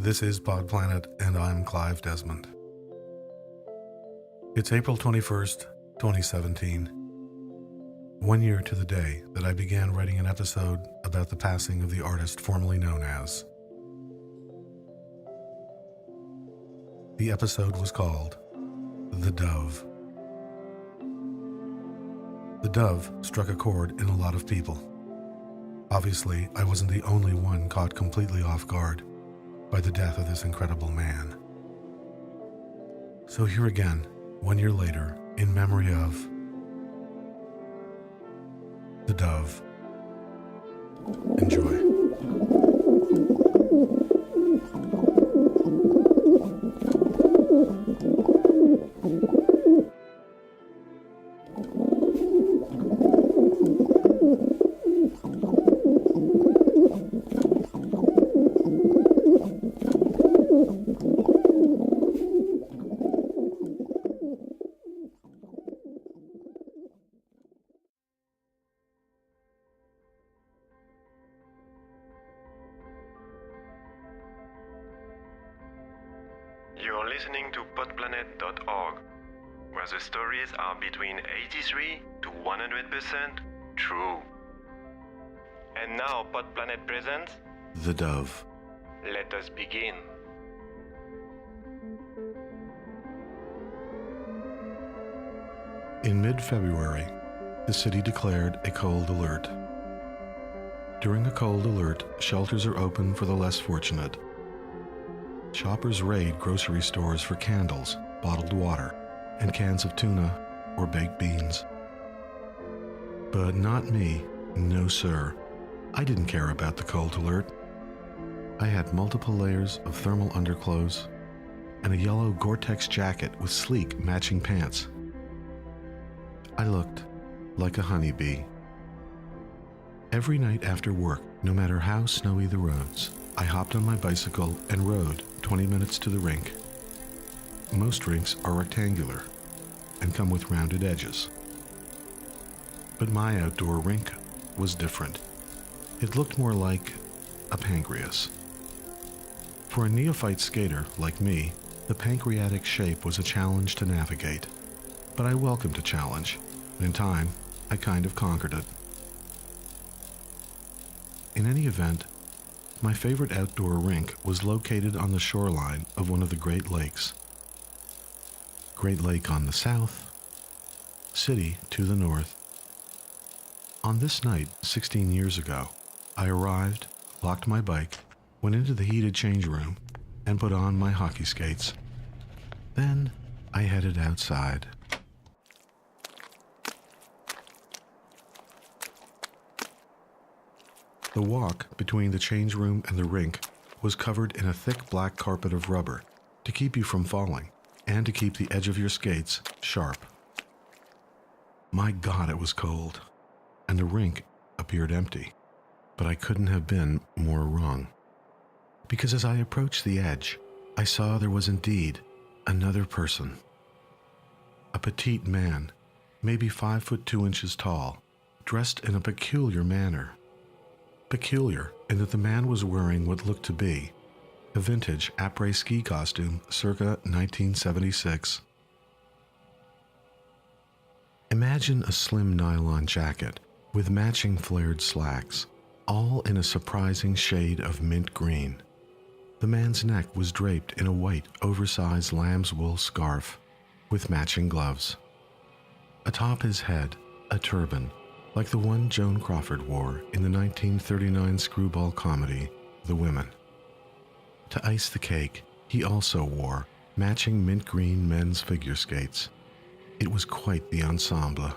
This is Pod Planet, and I'm Clive Desmond. It's April 21st, 2017. 1 year to the day that I began writing an episode about the passing of the artist formerly known as. The episode was called The Dove. The Dove struck a chord in a lot of people. Obviously, I wasn't the only one caught completely off guard by the death of this incredible man. So here again, 1 year later, in memory of The Dove. Enjoy. You're listening to podplanet.org, where the stories are between 83 to 100% true. And now Podplanet presents The Dove. Let us begin. In mid-February, the city declared a cold alert. During a cold alert, shelters are open for the less fortunate. Shoppers raid grocery stores for candles, bottled water, and cans of tuna or baked beans. But not me, no sir. I didn't care about the cold alert. I had multiple layers of thermal underclothes and a yellow Gore-Tex jacket with sleek matching pants. I looked like a honeybee. Every night after work, no matter how snowy the roads, I hopped on my bicycle and rode 20 minutes to the rink. Most rinks are rectangular and come with rounded edges. But my outdoor rink was different. It looked more like a pancreas. For a neophyte skater like me, the pancreatic shape was a challenge to navigate. But I welcomed a challenge, and in time, I kind of conquered it. In any event, my favorite outdoor rink was located on the shoreline of one of the Great Lakes. Great Lake on the south, city to the north. On this night, 16 years ago, I arrived, locked my bike, went into the heated change room, and put on my hockey skates. Then I headed outside. The walk between the change room and the rink was covered in a thick black carpet of rubber to keep you from falling and to keep the edge of your skates sharp. My God, it was cold, and the rink appeared empty, but I couldn't have been more wrong. Because as I approached the edge, I saw there was indeed another person. A petite man, maybe 5'2" tall, dressed in a peculiar manner. Peculiar in that the man was wearing what looked to be a vintage après-ski costume circa 1976. Imagine a slim nylon jacket with matching flared slacks, all in a surprising shade of mint green. The man's neck was draped in a white, oversized lamb's wool scarf with matching gloves. Atop his head, a turban, like the one Joan Crawford wore in the 1939 screwball comedy, The Women. To ice the cake, he also wore matching mint green men's figure skates. It was quite the ensemble.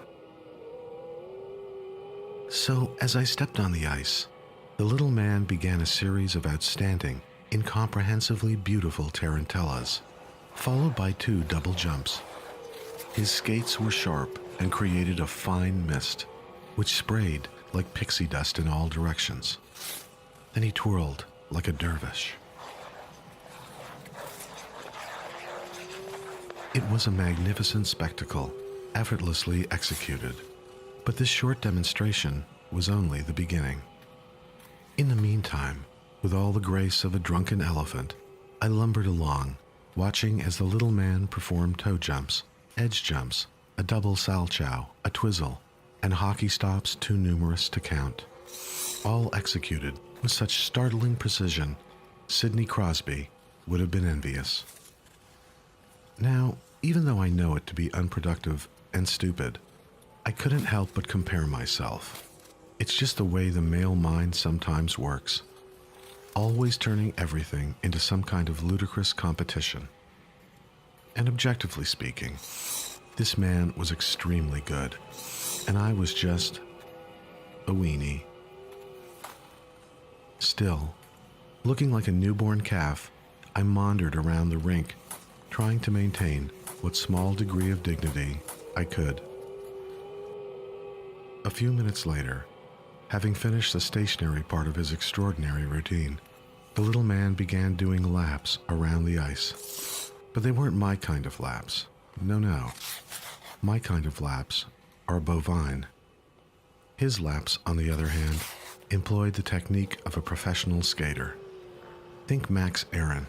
So, as I stepped on the ice, the little man began a series of outstanding, incomprehensibly beautiful tarantellas, followed by 2 double jumps. His skates were sharp and created a fine mist, which sprayed like pixie dust in all directions. Then he twirled like a dervish. It was a magnificent spectacle, effortlessly executed. But this short demonstration was only the beginning. In the meantime, with all the grace of a drunken elephant, I lumbered along, watching as the little man performed toe jumps, edge jumps, a double salchow, a twizzle, and hockey stops too numerous to count. All executed with such startling precision, Sidney Crosby would have been envious. Now, even though I know it to be unproductive and stupid, I couldn't help but compare myself. It's just the way the male mind sometimes works, always turning everything into some kind of ludicrous competition. And objectively speaking, this man was extremely good, and I was just a weenie. Still, looking like a newborn calf, I maundered around the rink, trying to maintain what small degree of dignity I could. A few minutes later, having finished the stationary part of his extraordinary routine, the little man began doing laps around the ice. But they weren't my kind of laps. No. My kind of laps are bovine. His laps, on the other hand, employed the technique of a professional skater. Think Max Aaron.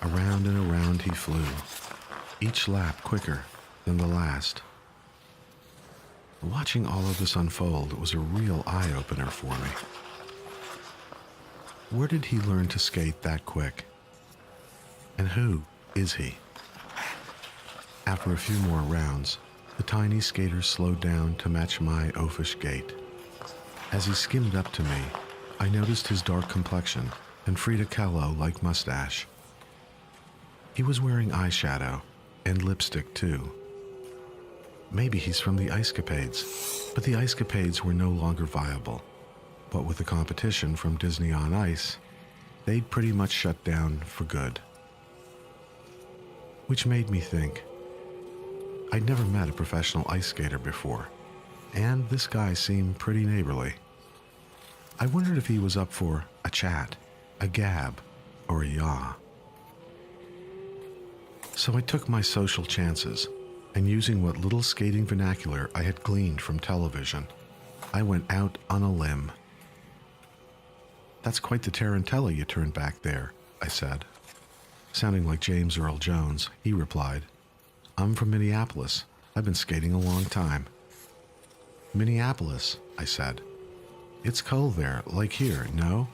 Around and around he flew, each lap quicker than the last. Watching all of this unfold was a real eye-opener for me. Where did he learn to skate that quick? And who is he? After a few more rounds, the tiny skater slowed down to match my oafish gait. As he skimmed up to me, I noticed his dark complexion and Frida Kahlo-like mustache. He was wearing eyeshadow and lipstick too. Maybe he's from the Ice Capades, but the Ice Capades were no longer viable. What with the competition from Disney on Ice, they'd pretty much shut down for good. Which made me think, I'd never met a professional ice skater before, and this guy seemed pretty neighborly. I wondered if he was up for a chat, a gab, or a yaw. So I took my social chances, and using what little skating vernacular I had gleaned from television, I went out on a limb. "That's quite the tarantella you turned back there," I said. Sounding like James Earl Jones, he replied, "I'm from Minneapolis. I've been skating a long time." "Minneapolis," I said. "It's cold there, like here, no?"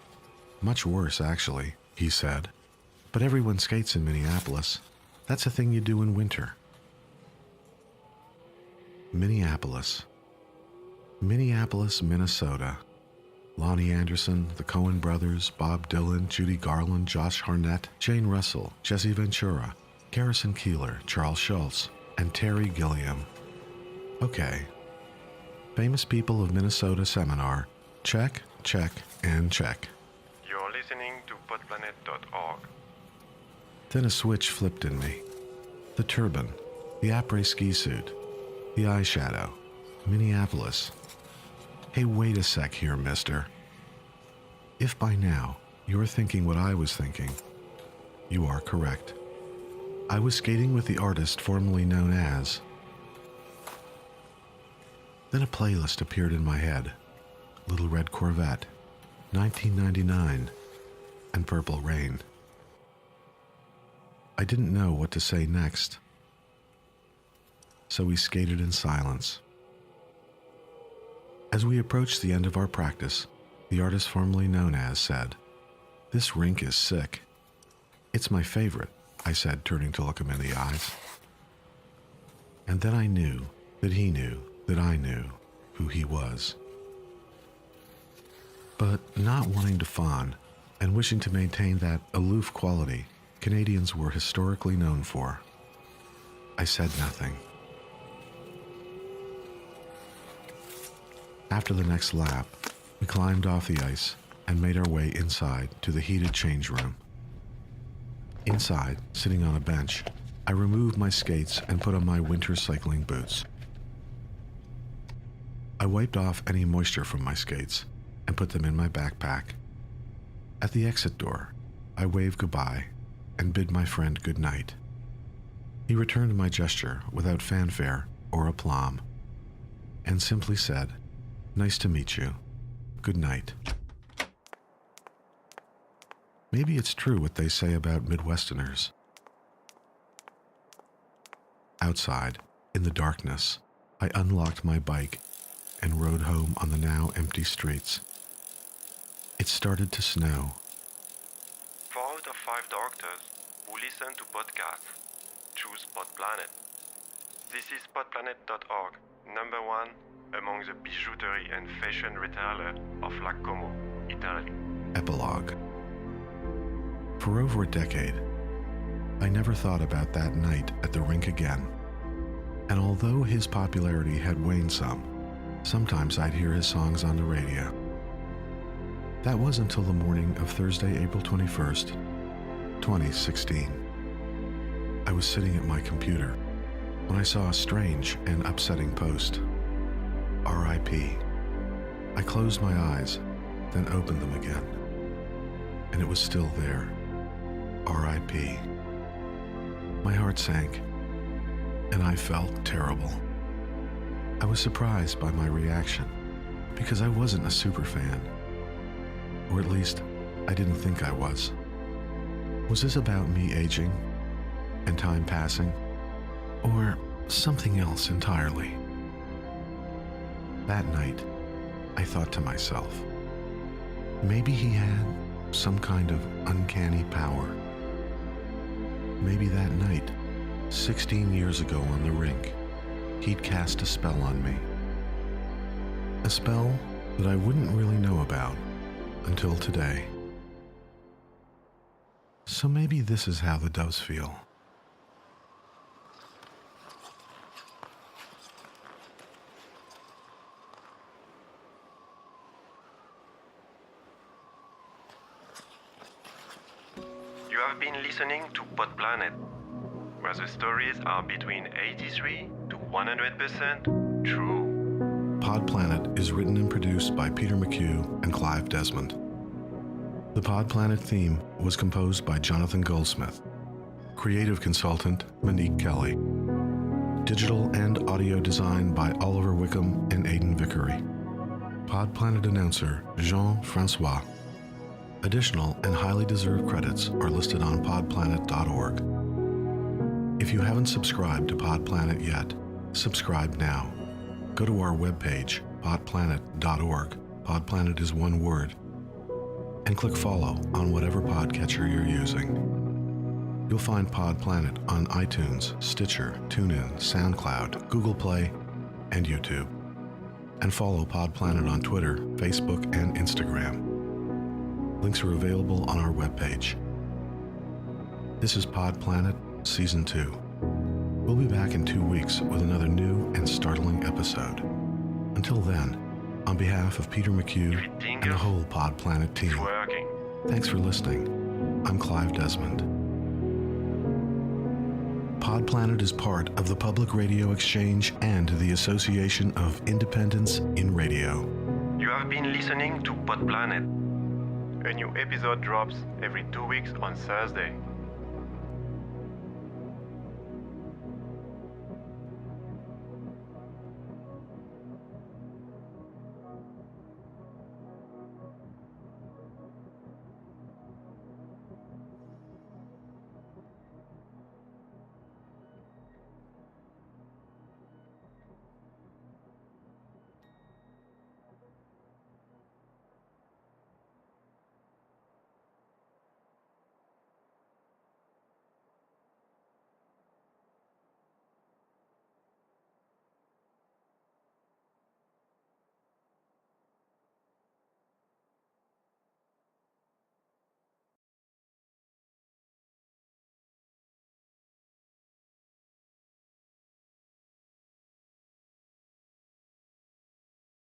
"Much worse, actually," he said. "But everyone skates in Minneapolis. That's a thing you do in winter." Minneapolis, Minnesota. Lonnie Anderson, the Coen brothers, Bob Dylan, Judy Garland, Josh Hartnett, Jane Russell, Jesse Ventura, Garrison Keillor, Charles Schultz, and Terry Gilliam. Okay. Famous people of Minnesota seminar. Check, check, and check. You're listening to podplanet.org. Then a switch flipped in me. The turban, the après ski suit, the eyeshadow, Minneapolis. Hey, wait a sec here, mister. If by now you're thinking what I was thinking, you are correct. I was skating with the artist formerly known as... Then a playlist appeared in my head. Little Red Corvette, 1999, and Purple Rain. I didn't know what to say next, so we skated in silence. As we approached the end of our practice, the artist formerly known as said, "This rink is sick." "It's my favorite," I said, turning to look him in the eyes. And then I knew that he knew that I knew who he was. But not wanting to fawn and wishing to maintain that aloof quality Canadians were historically known for, I said nothing. After the next lap, we climbed off the ice and made our way inside to the heated change room. Inside, sitting on a bench, I removed my skates and put on my winter cycling boots. I wiped off any moisture from my skates and put them in my backpack. At the exit door, I waved goodbye and bid my friend good night. He returned my gesture without fanfare or aplomb and simply said, "Nice to meet you. Good night." Maybe it's true what they say about Midwesterners. Outside, in the darkness, I unlocked my bike and rode home on the now empty streets. It started to snow. 4 out of 5 doctors who listen to podcasts choose PodPlanet. This is PodPlanet.org, number 1 among the bijouterie and fashion retailer of La Como, Italy. Epilogue. For over a decade, I never thought about that night at the rink again. And although his popularity had waned some, sometimes I'd hear his songs on the radio. That was until the morning of Thursday, April 21st, 2016. I was sitting at my computer when I saw a strange and upsetting post. R.I.P. I closed my eyes, then opened them again. And it was still there. R.I.P. My heart sank, and I felt terrible. I was surprised by my reaction, because I wasn't a superfan. Or at least, I didn't think I was. Was this about me aging and time passing, or something else entirely? That night, I thought to myself, maybe he had some kind of uncanny power. Maybe that night, 16 years ago on the rink, he'd cast a spell on me. A spell that I wouldn't really know about until today. So maybe this is how the doves feel. You have been listening to PodPlanet, where the stories are between 83 to 100% true. PodPlanet is written and produced by Peter McHugh and Clive Desmond. The PodPlanet theme was composed by Jonathan Goldsmith. Creative consultant Monique Kelly. Digital and audio design by Oliver Wickham and Aidan Vickery. PodPlanet announcer Jean-Francois. Additional and highly deserved credits are listed on podplanet.org. If you haven't subscribed to PodPlanet yet, subscribe now. Go to our webpage, podplanet.org. PodPlanet is one word. And click follow on whatever podcatcher you're using. You'll find PodPlanet on iTunes, Stitcher, TuneIn, SoundCloud, Google Play, and YouTube. And follow PodPlanet on Twitter, Facebook, and Instagram. Links are available on our webpage. This is PodPlanet Season 2. We'll be back in 2 weeks with another new and startling episode. Until then, on behalf of Peter McHugh and the whole PodPlanet team, Working. thanks for listening. I'm Clive Desmond. PodPlanet is part of the Public Radio Exchange and the Association of Independents in Radio. You have been listening to PodPlanet. A new episode drops every 2 weeks on Thursday.